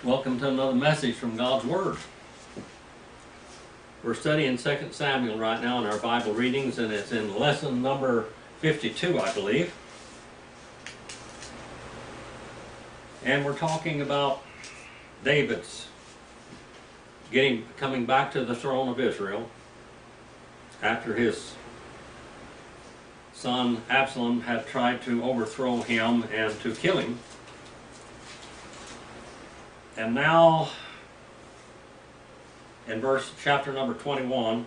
Welcome to another message from God's Word. We're studying 2 Samuel right now in our Bible readings, and it's in lesson number 52, I believe. And we're talking about David's coming back to the throne of Israel after his son Absalom had tried to overthrow him and to kill him. And now, in chapter number 21,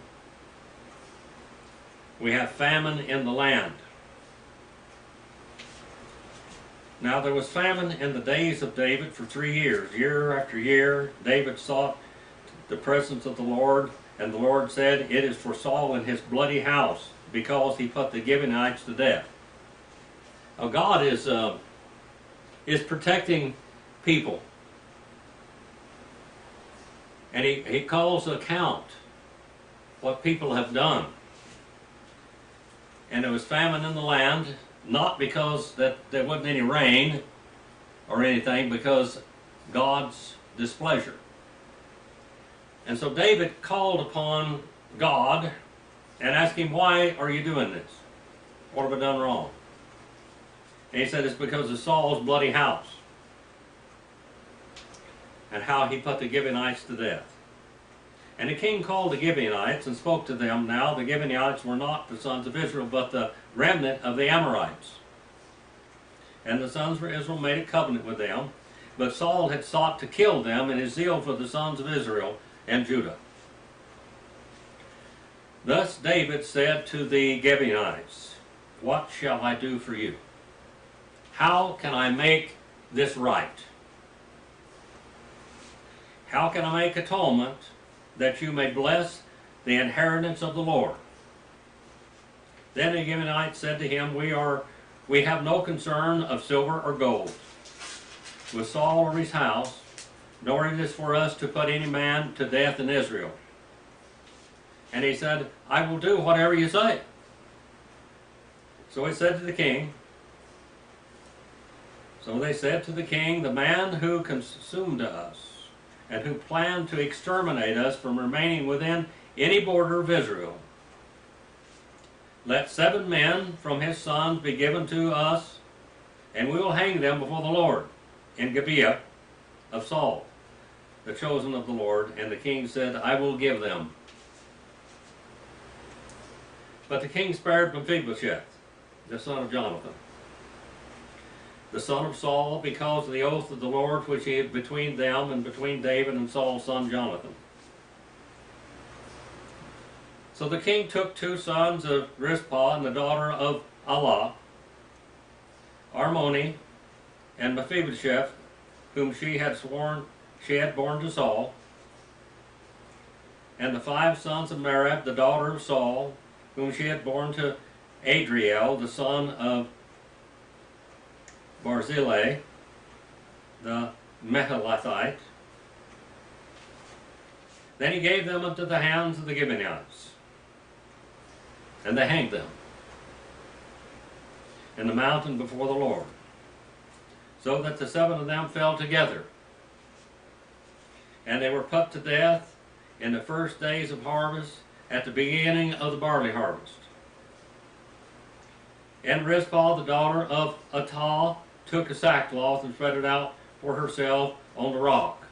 we have famine in the land. Now there was famine in the days of David for 3 years. Year after year, David sought the presence of the Lord, and the Lord said, "It is for Saul and his bloody house, because he put the Gibeonites to death." Now God is protecting people. And he calls to account what people have done. And there was famine in the land, not because that there wasn't any rain or anything, because God's displeasure. And so David called upon God and asked him, "Why are you doing this? What have I done wrong?" And he said, "It's because of Saul's bloody house, and how he put the Gibeonites to death." And the king called the Gibeonites and spoke to them. Now the Gibeonites were not the sons of Israel, but the remnant of the Amorites. And the sons of Israel made a covenant with them, but Saul had sought to kill them in his zeal for the sons of Israel and Judah. Thus David said to the Gibeonites, "What shall I do for you? How can I make this right? How can I make atonement that you may bless the inheritance of the Lord?" Then the Gibeonites said to him, We have no concern of silver or gold with Saul or his house, nor it is for us to put any man to death in Israel." And he said, "I will do whatever you say." So he said to the king, So they said to the king, "The man who consumed us and who planned to exterminate us from remaining within any border of Israel, let 7 men from his sons be given to us, and we will hang them before the Lord in Gibeah of Saul, the chosen of the Lord." And the king said, "I will give them." But the king spared Mephibosheth, the son of Jonathan, the son of Saul, because of the oath of the Lord which he had between them and between David and Saul's son Jonathan. So the king took 2 sons of Rizpah and the daughter of Allah, Armoni, and Mephibosheth, whom she had borne to Saul, and the 5 sons of Merab, the daughter of Saul, whom she had borne to Adriel, the son of Barzillai, the Mehalathite. Then he gave them into the hands of the Gibeonites, and they hanged them in the mountain before the Lord, so that the 7 of them fell together. And they were put to death in the first days of harvest, at the beginning of the barley harvest. And Rizpah, the daughter of Atah, took a sackcloth and spread it out for herself on the rock.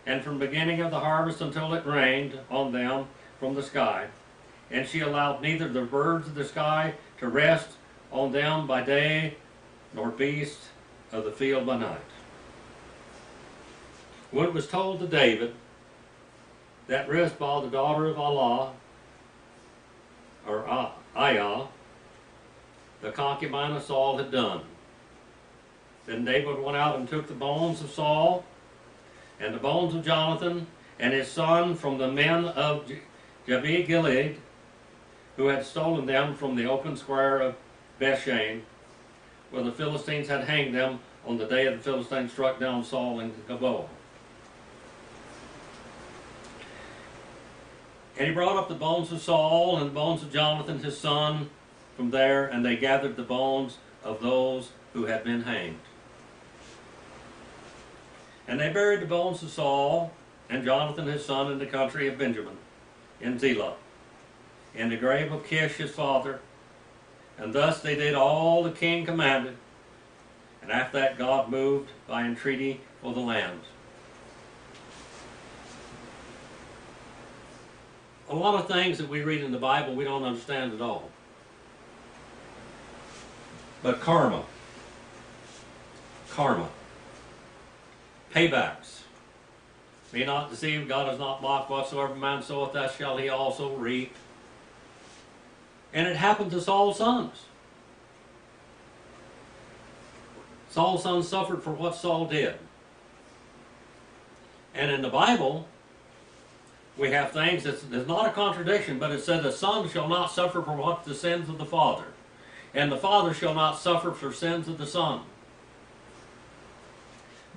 And from the beginning of the harvest until it rained on them from the sky, and she allowed neither the birds of the sky to rest on them by day, nor beasts of the field by night. When it was told to David that Rizpah, the daughter of Allah, or Ayah, the concubine of Saul, had done, then David went out and took the bones of Saul and the bones of Jonathan and his son from the men of Jabeah Gilead, who had stolen them from the open square of Bethshan, where the Philistines had hanged them on the day the Philistines struck down Saul in Gilboa. And he brought up the bones of Saul and the bones of Jonathan his son from there, and they gathered the bones of those who had been hanged. And they buried the bones of Saul and Jonathan his son in the country of Benjamin, in Zelah, in the grave of Kish his father. And thus they did all the king commanded. And after that God moved by entreaty for the lands. A lot of things that we read in the Bible we don't understand at all. But karma, paybacks. Be not deceived, God is not mocked. Whatsoever man soweth, that shall he also reap. And it happened to Saul's sons. Saul's sons suffered for what Saul did. And in the Bible, we have things that's not a contradiction, but it said the son shall not suffer for what the sins of the father, and the father shall not suffer for sins of the son.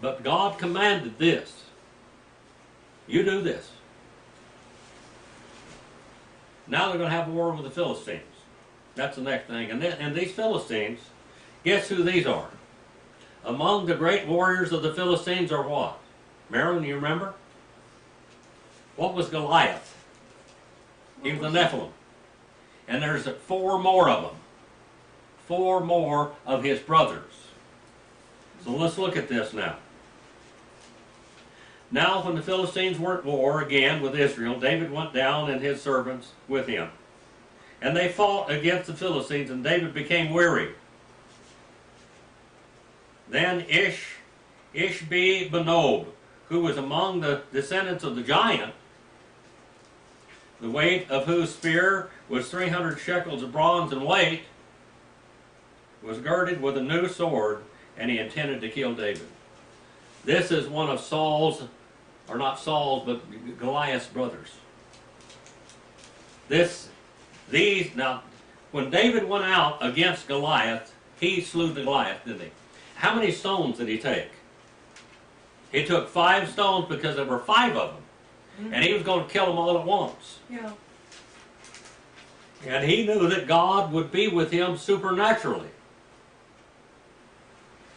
But God commanded this. You do this. Now they're going to have a war with the Philistines. That's the next thing. And these Philistines, guess who these are? Among the great warriors of the Philistines are what? Marilyn, you remember? What was Goliath? He was the Nephilim. And there's 4 more of them. 4 more of his brothers. So let's look at this now. Now when the Philistines were at war again with Israel, David went down and his servants with him. And they fought against the Philistines, and David became weary. Then Ishbi-Benob, who was among the descendants of the giant, the weight of whose spear was 300 shekels of bronze in weight, was girded with a new sword, and he intended to kill David. This is one of Saul's, or not Saul's, but Goliath's brothers. Now, when David went out against Goliath, he slew the Goliath, didn't he? How many stones did he take? He took 5 stones because there were 5 of them. Mm-hmm. And he was going to kill them all at once. Yeah. And he knew that God would be with him supernaturally.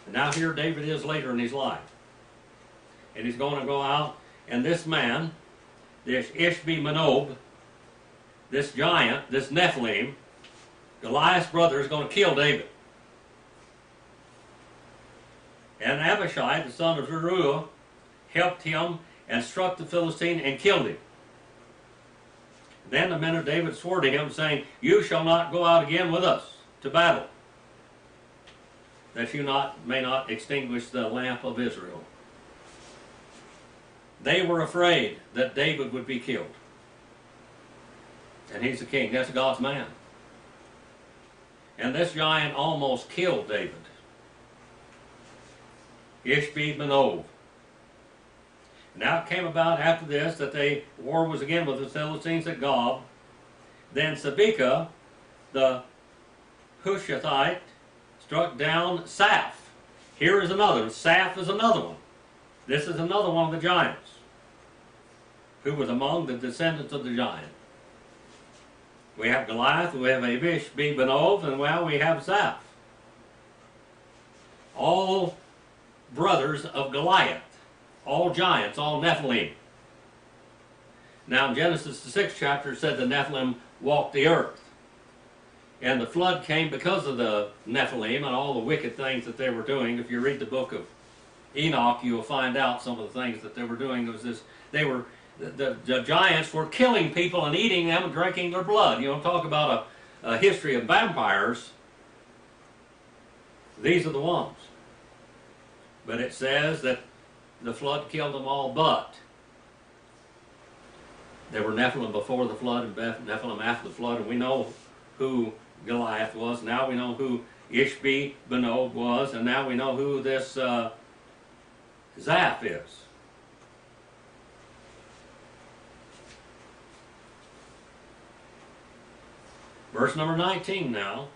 And now here David is later in his life. And he's going to go out, and this man, this Ishbi-Benob, this giant, this Nephilim, Goliath's brother, is going to kill David. And Abishai, the son of Zeruiah, helped him and struck the Philistine and killed him. Then the men of David swore to him, saying, "You shall not go out again with us to battle, that you may not extinguish the lamp of Israel." They were afraid that David would be killed. And he's the king. That's God's man. And this giant almost killed David. Ishbi-Benob. Now it came about after this that war was again with the Philistines at Gob. Then Sabekah, the Hushathite, struck down Saph. Here is another. Saph is another one. This is another one of the giants, who was among the descendants of the giant. We have Goliath, we have Ishbi-Benob, and well, we have Saph. All brothers of Goliath. All giants, all Nephilim. Now in Genesis the 6th chapter said the Nephilim walked the earth. And the flood came because of the Nephilim and all the wicked things that they were doing. If you read the book of Enoch, you will find out some of the things that they were doing. It was this, the giants were killing people and eating them and drinking their blood. You know, talk about a history of vampires. These are the ones. But it says that the flood killed them all, but there were Nephilim before the flood and Nephilim after the flood, and we know who Goliath was. Now we know who Ishbi-Benob was, and now we know who this Zaph is. Verse number 19 now.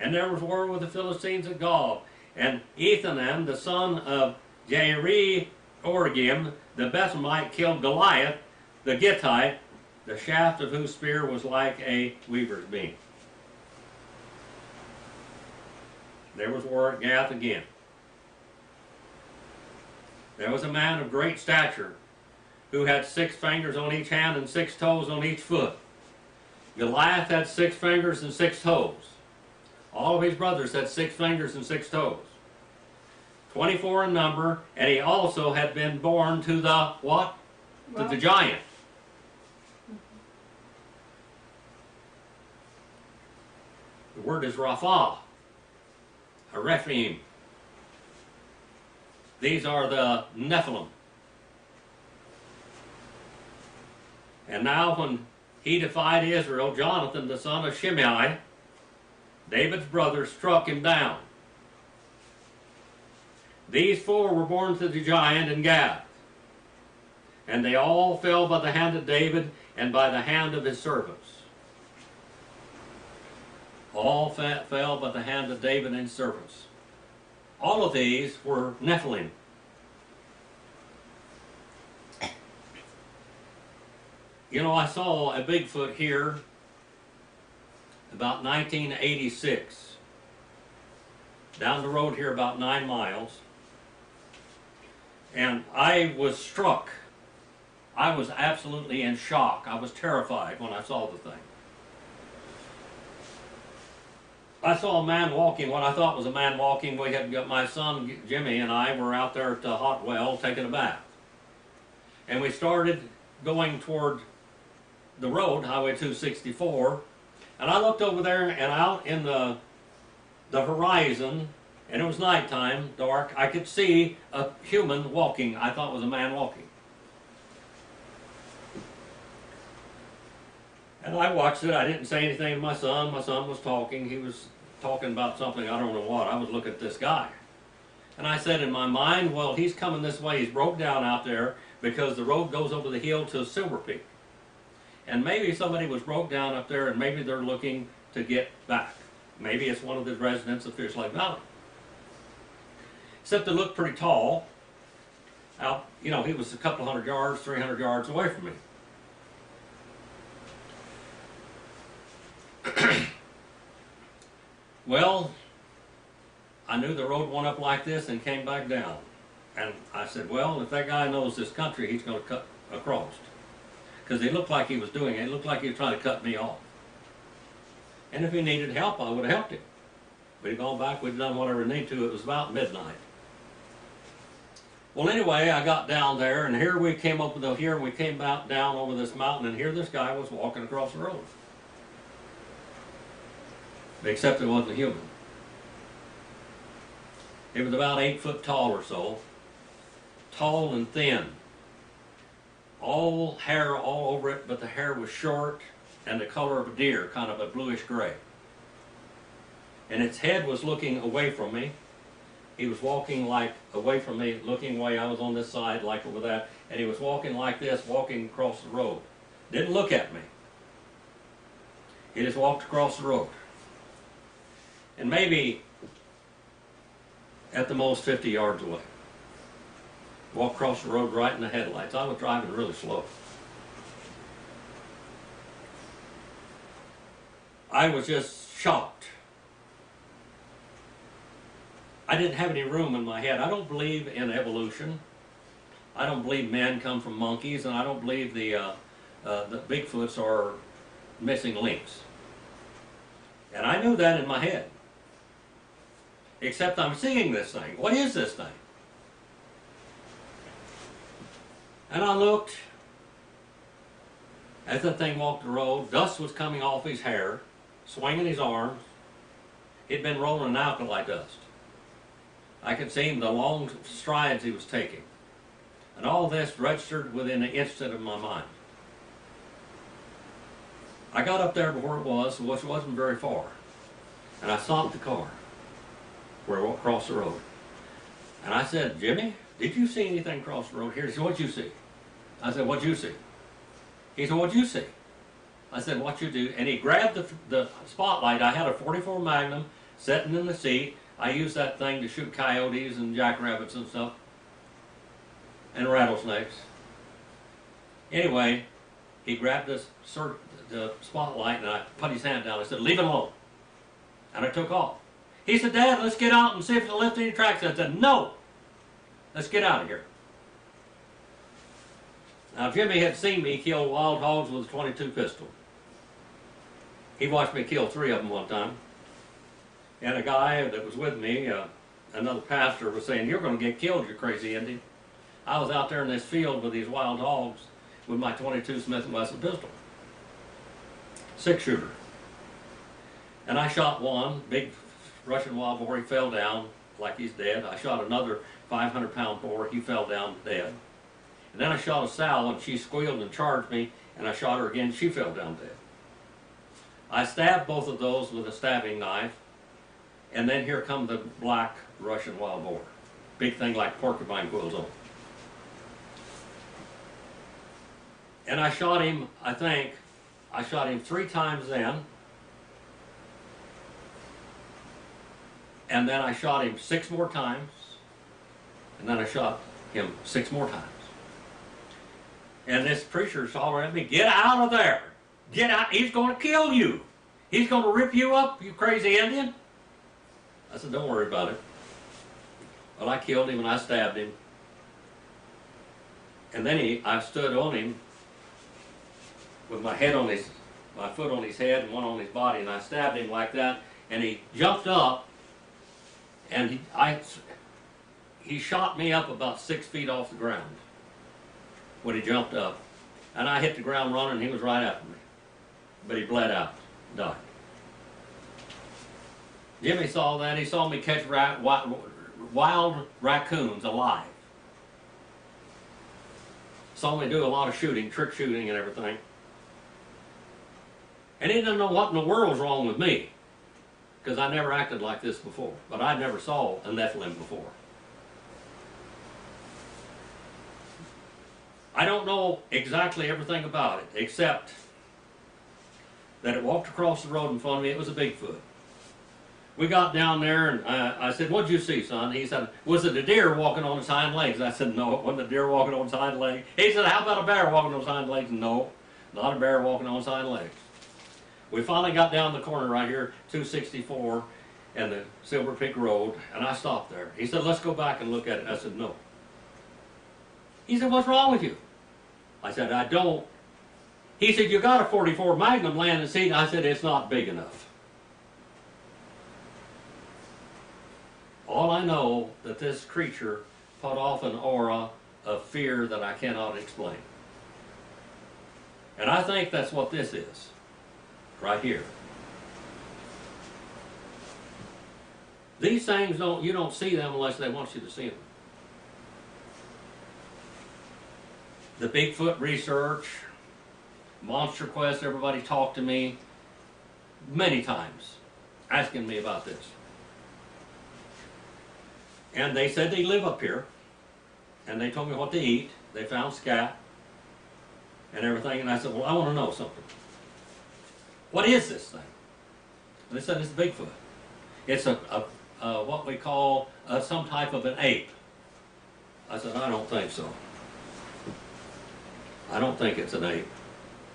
And there was war with the Philistines at Gob, and Ethanan, the son of Jair-Oregim, the Bethlehemite, killed Goliath, the Gittite, the shaft of whose spear was like a weaver's beam. There was war at Gath again. There was a man of great stature who had 6 fingers on each hand and 6 toes on each foot. Goliath had 6 fingers and 6 toes. All of his brothers had 6 fingers and 6 toes. 24 in number, and he also had been born to the what? To the giant. The word is Rapha, a Rephaim. These are the Nephilim. And now when he defied Israel, Jonathan, the son of Shimei, David's brother, struck him down. These 4 were born to the giant in Gath, and they all fell by the hand of David and by the hand of his servants. All fell by the hand of David and his servants. All of these were Nephilim. You know, I saw a Bigfoot here about 1986. Down the road here about 9 miles. And I was struck. I was absolutely in shock. I was terrified when I saw the thing. I saw a man walking, what I thought was a man walking. We had got my son Jimmy and I were out there at the hot well taking a bath. And we started going toward the road, Highway 264, and I looked over there and out in the horizon, and it was nighttime, dark. I could see a human walking. I thought it was a man walking. And I watched it. I didn't say anything to my son. My son was talking. He was talking about something, I don't know what. I was looking at this guy. And I said in my mind, well, he's coming this way. He's broke down out there because the road goes over the hill to Silver Peak. And maybe somebody was broke down up there and maybe they're looking to get back. Maybe it's one of the residents of Fish Lake Valley. Except it looked pretty tall. Out, you know, he was a couple hundred yards, 300 yards away from me. Well, I knew the road went up like this and came back down. And I said, well, if that guy knows this country, he's going to cut across. Because it looked like he was doing it. It looked like he was trying to cut me off. And if he needed help, I would have helped him. We'd gone back, we'd done whatever we needed to. It was about midnight. Well, anyway, I got down there, and here we came up here, and we came down over this mountain, and here this guy was walking across the road. Except it wasn't a human. It was about 8 foot tall or so. Tall and thin. All hair all over it, but the hair was short and the color of a deer, kind of a bluish gray. And its head was looking away from me. He was walking like away from me, looking away. I was on this side, like over that, and he was walking like this, walking across the road. Didn't look at me. He just walked across the road. And maybe at the most 50 yards away. Walked across the road right in the headlights. I was driving really slow. I was just shocked. I didn't have any room in my head. I don't believe in evolution. I don't believe men come from monkeys, and I don't believe the Bigfoots are missing links. And I knew that in my head. Except I'm seeing this thing. What is this thing? And I looked. As that thing walked the road, dust was coming off his hair, swinging his arms. He'd been rolling in alkali dust. I could see him, the long strides he was taking. And all this registered within an instant of my mind. I got up there to where it was, which wasn't very far. And I stopped the car where it walked across the road. And I said, Jimmy, did you see anything cross the road here? He said, what'd you see? I said, what'd you see? He said, what'd you see? I said, what you do? And he grabbed the spotlight. I had a .44 Magnum sitting in the seat. I used that thing to shoot coyotes and jackrabbits and stuff. And rattlesnakes. Anyway, he grabbed the spotlight and I put his hand down. I said, leave it alone. And I took off. He said, Dad, let's get out and see if it'll lift any tracks. I said, no. Let's get out of here. Now Jimmy had seen me kill wild hogs with a .22 pistol. He watched me kill 3 of them one time. And a guy that was with me, another pastor, was saying, "You're going to get killed, you crazy Indian." I was out there in this field with these wild hogs with my .22 Smith & Wesson pistol. 6-shooter. And I shot one, big Russian wild boar, he fell down like he's dead. I shot another 500-pound boar, he fell down dead. And then I shot a sow and she squealed and charged me, and I shot her again, she fell down dead. I stabbed both of those with a stabbing knife, and then here come the black Russian wild boar. Big thing like porcupine quills on. And I shot him, I shot him 3 times then. And then I shot him 6 more times. And then I shot him 6 more times. And this preacher's hollering at me, "Get out of there! Get out! He's going to kill you! He's going to rip you up, you crazy Indian!" I said, "Don't worry about it." Well, I killed him and I stabbed him. And then I stood on him with my foot on his head and one on his body, and I stabbed him like that, and he jumped up, and he shot me up about 6 feet off the ground when he jumped up, and I hit the ground running, and he was right after me, but he bled out, died. Jimmy saw that. He saw me catch wild raccoons alive. Saw me do a lot of shooting, trick shooting and everything. And he didn't know what in the world's wrong with me, because I never acted like this before. But I never saw a Nephilim before. I don't know exactly everything about it, except that it walked across the road in front of me. It was a Bigfoot. We got down there, and I said, "What'd you see, son?" He said, "Was it a deer walking on its hind legs?" I said, "No, it wasn't a deer walking on its hind legs." He said, "How about a bear walking on its hind legs?" No, not a bear walking on its hind legs. We finally got down the corner right here, 264 and the Silver Peak Road, and I stopped there. He said, "Let's go back and look at it." I said, "No." He said, "What's wrong with you?" I said, "I don't." He said, "You got a .44 Magnum laying in the seat." I said, "It's not big enough." All I know that this creature put off an aura of fear that I cannot explain. And I think that's what this is, right here. These things you don't see them unless they want you to see them. The Bigfoot research, Monster Quest, everybody talked to me many times asking me about this. And they said they live up here, and they told me what to eat. They found scat and everything, and I said, "Well, I want to know something. What is this thing?" And they said, "It's Bigfoot. It's what we call some type of an ape." I said, "I don't think so. I don't think it's an ape."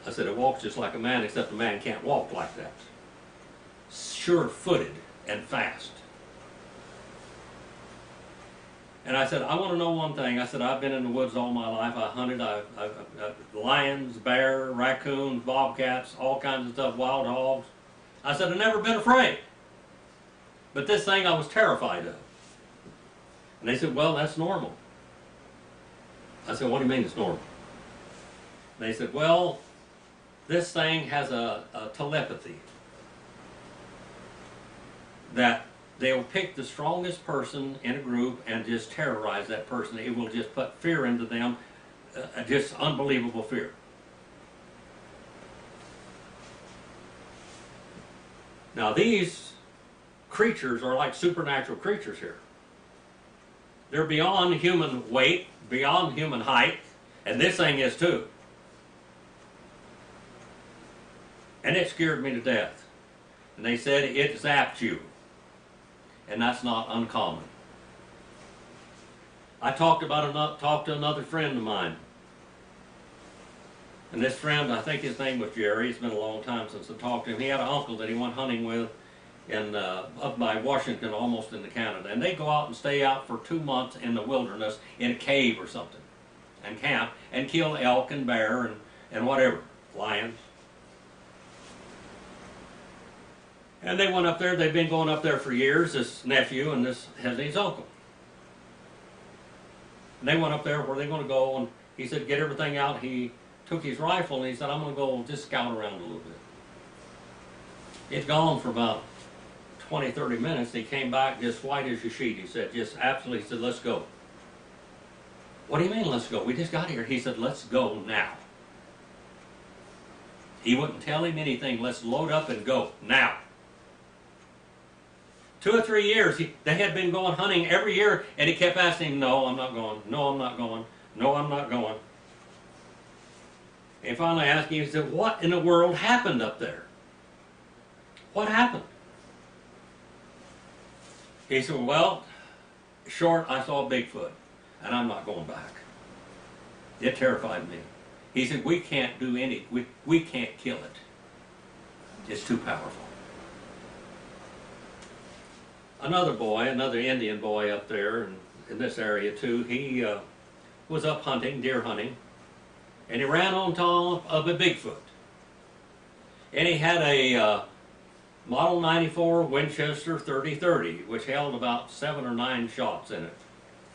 I said, "It walks just like a man, except a man can't walk like that. Sure-footed and fast." And I said, "I want to know one thing." I said, "I've been in the woods all my life. I hunted lions, bear, raccoons, bobcats, all kinds of stuff, wild hogs." I said, "I've never been afraid. But this thing I was terrified of." And they said, "Well, that's normal." I said, "What do you mean it's normal?" And they said, "Well, this thing has a telepathy that they'll pick the strongest person in a group and just terrorize that person. It will just put fear into them, just unbelievable fear." Now these creatures are like supernatural creatures here. They're beyond human weight, beyond human height, and this thing is too. And it scared me to death. And they said it zapped you. And that's not uncommon. I talked to another friend of mine. And this friend, I think his name was Jerry. It's been a long time since I talked to him. He had an uncle that he went hunting with up by Washington, almost into Canada. And they go out and stay out for 2 months in the wilderness in a cave or something. and camp and kill elk and bear and whatever, lions. And they went up there. They've been going up there for years, this nephew and this his uncle. And they went up there where they're going to go, and he said, get everything out. He took his rifle, and he said, I'm going to go just scout around a little bit. He'd gone for about 20, 30 minutes. He came back just white as a sheet. He said, just absolutely, he said, let's go. What do you mean, let's go? We just got here. He said, let's go now. He wouldn't tell him anything. Let's load up and go now. 2 or 3 years, they had been going hunting every year, and he kept asking him, no, I'm not going. No, I'm not going. No, I'm not going. And finally asked him, he said, what in the world happened up there? What happened? He said, well, short, I saw Bigfoot, and I'm not going back. It terrified me. He said, we can't do we can't kill it. It's too powerful. Another boy, another Indian boy up there in this area too, he was up hunting, deer hunting, and he ran on top of a Bigfoot. And he had a Model 94 Winchester 30-30, which held about 7 or 9 shots in it.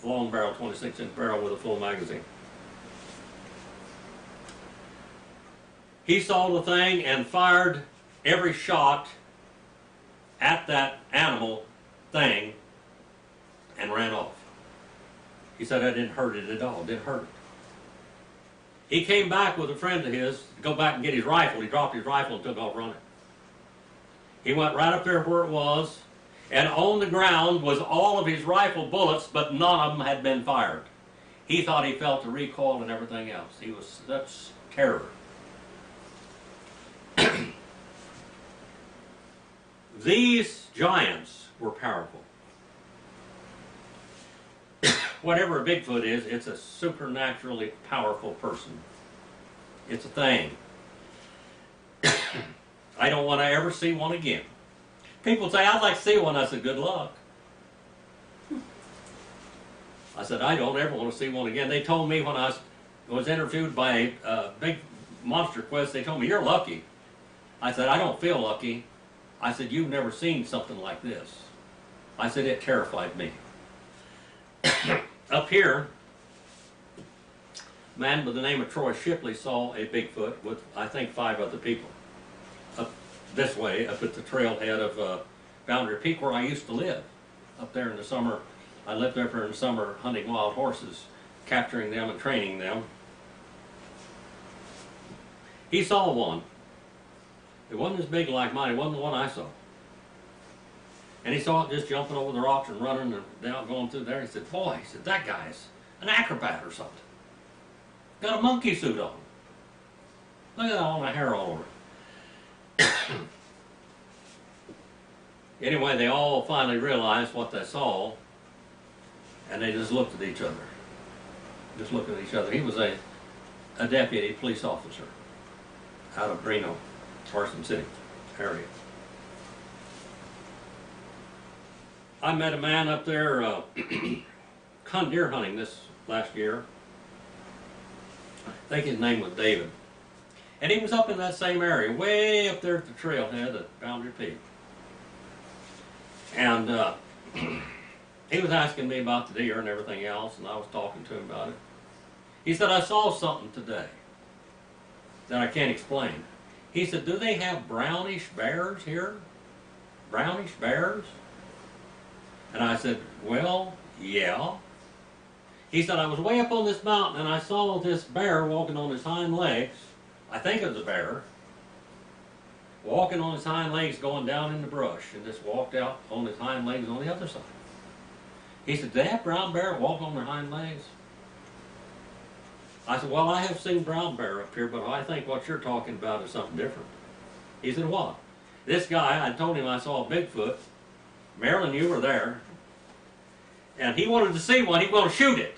Long barrel, 26-inch barrel with a full magazine. He saw the thing and fired every shot at that animal thing and ran off. He said, I didn't hurt it at all, didn't hurt it. He came back with a friend of his to go back and get his rifle. He dropped his rifle and took off running. He went right up there where it was, and on the ground was all of his rifle bullets, but none of them had been fired. He thought he felt the recoil and everything else. He was such terror. These giants were powerful. Whatever a Bigfoot is, it's a supernaturally powerful person. It's a thing. I don't want to ever see one again. People say, I'd like to see one. I said, good luck. I said, I don't ever want to see one again. They told me when I was interviewed by Big Monster Quest, they told me, you're lucky. I said, I don't feel lucky. I said, you've never seen something like this. I said, it terrified me. Up here, a man by the name of Troy Shipley saw a Bigfoot with, I think, 5 other people. Up this way, up at the trailhead of Boundary Peak where I used to live. Up there in the summer, I lived there for in the summer hunting wild horses, capturing them and training them. He saw one. It wasn't as big like mine, it wasn't the one I saw. And he saw it just jumping over the rocks and running and down, going through there. He said, boy, he said, that guy's an acrobat or something. Got a monkey suit on. Look at that, all my hair all over it. Anyway, they all finally realized what they saw, and they just looked at each other. Just looked at each other. He was a deputy police officer out of Reno, Carson City area. I met a man up there deer hunting this last year. I think his name was David. And he was up in that same area, way up there at the trailhead at Boundary Peak. And he was asking me about the deer and everything else, and I was talking to him about it. He said, I saw something today that I can't explain. He said, do they have brownish bears here? Brownish bears? And I said, well, yeah. He said, I was way up on this mountain and I saw this bear walking on his hind legs. I think it was a bear. Walking on his hind legs going down in the brush, and just walked out on his hind legs on the other side. He said, do they have brown bear walk on their hind legs? I said, well, I have seen brown bear up here, but I think what you're talking about is something different. He said, what? This guy, I told him I saw a Bigfoot. Marilyn, you were there. And he wanted to see one. He was going to shoot it.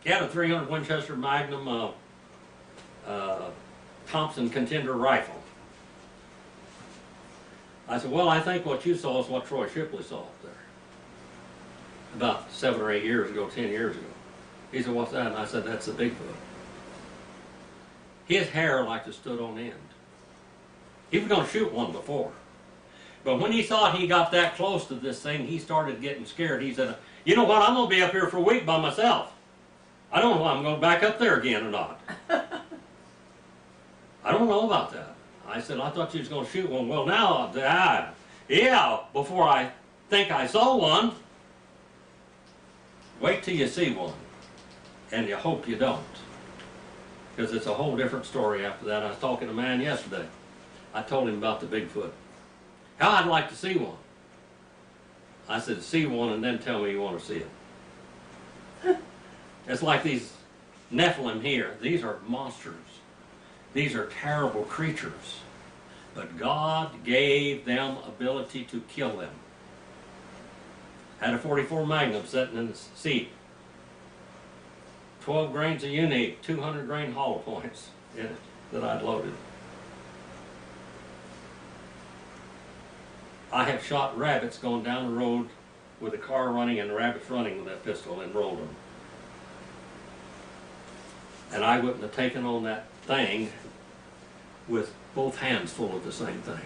He had a 300 Winchester Magnum Thompson Contender rifle. I said, well, I think what you saw is what Troy Shipley saw up there. About 7 or 8 years ago, 10 years ago. He said, what's that? And I said, that's the Bigfoot. His hair like to stood on end. He was going to shoot one before. But when he thought he got that close to this thing, he started getting scared. He said, you know what, I'm going to be up here for a week by myself. I don't know if I'm going to back up there again or not. I don't know about that. I said, I thought you was going to shoot one. Well, now, yeah, before I think I saw one. Wait till you see one. And you hope you don't. Because it's a whole different story after that. I was talking to a man yesterday. I told him about the Bigfoot. How I'd like to see one. I said, see one and then tell me you want to see it. It's like these Nephilim here. These are monsters. These are terrible creatures. But God gave them ability to kill them. Had a 44 Magnum sitting in the seat. 12 grains of unique, 200 grain hollow points in it that I'd loaded. I have shot rabbits going down the road with a car running and rabbits running with that pistol and rolled them. And I wouldn't have taken on that thing with both hands full of the same thing.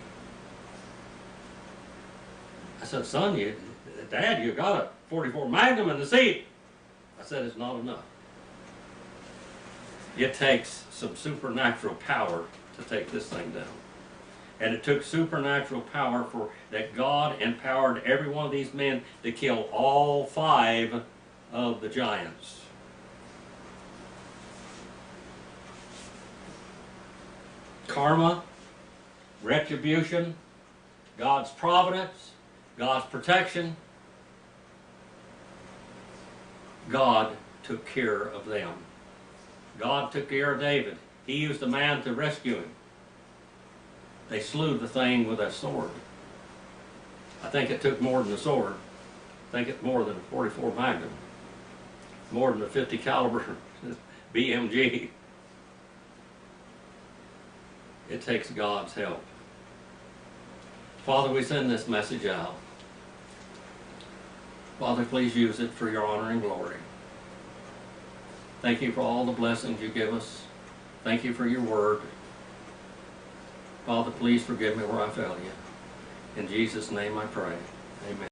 I said, son, Dad, you got a 44 Magnum in the seat. I said, it's not enough. It takes some supernatural power to take this thing down. And it took supernatural power for that God empowered every one of these men to kill all 5 of the giants. Karma, retribution, God's providence, God's protection. God took care of them. God took care of David. He used a man to rescue him. They slew the thing with a sword. I think it took more than a sword. I think it's more than a 44 Magnum. More than a 50 caliber BMG. It takes God's help. Father, we send this message out. Father, please use it for your honor and glory. Thank you for all the blessings you give us. Thank you for your word. Father, please forgive me where I failed you. In Jesus' name I pray. Amen.